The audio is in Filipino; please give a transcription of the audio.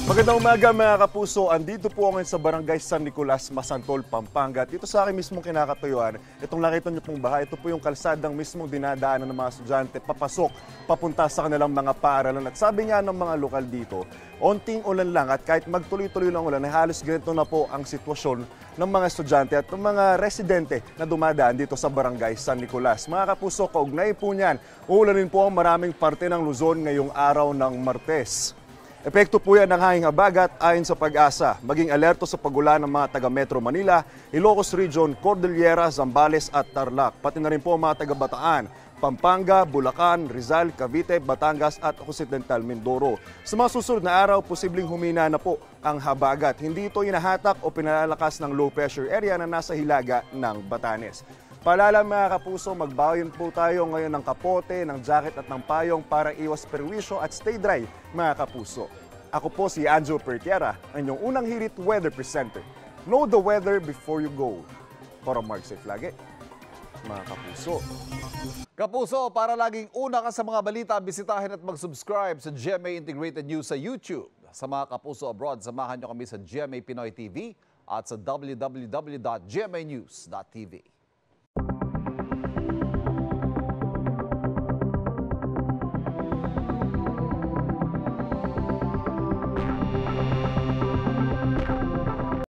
Magandang umaga mga kapuso. Andito po ako ngayon sa Barangay San Nicolas, Masantol, Pampanga. Dito sa akin mismong kinakatuyuan, itong nakita niyo pong baha, ito po yung kalsadang mismong dinadaanan ng mga estudyante papasok, papunta sa kanilang mga paaralan. At sabi nga ng mga lokal dito, onting ulan lang at kahit magtuloy-tuloy lang ulan, ay halos ganito na po ang sitwasyon ng mga estudyante at ng mga residente na dumadaan dito sa Barangay San Nicolas. Mga kapuso, kaugnay po niyan, uulanin po ang maraming parte ng Luzon ngayong araw ng Martes. Epekto po yan ng hanging habagat ayon sa Pag-asa. Maging alerto sa pagulan ng mga taga Metro Manila, Ilocos Region, Cordillera, Zambales at Tarlac. Pati na rin po ang mga taga Bataan, Pampanga, Bulacan, Rizal, Cavite, Batangas at Occidental Mindoro. Sa mga susunod na araw, posibleng humina na po ang habagat. Hindi ito inahatak o pinalalakas ng low pressure area na nasa hilaga ng Batanes. Paalala mga kapuso, magbaon po tayo ngayon ng kapote, ng jacket at ng payong para iwas perwisyo at stay dry mga kapuso. Ako po si Anjo Pertiera, ang inyong unang hirit weather presenter. Know the weather before you go. Para Mark safe lagi, mga kapuso. Kapuso, para laging una ka sa mga balita, bisitahin at mag-subscribe sa GMA Integrated News sa YouTube. Sa mga kapuso abroad, samahan nyo kami sa GMA Pinoy TV at sa www.gmanews.tv.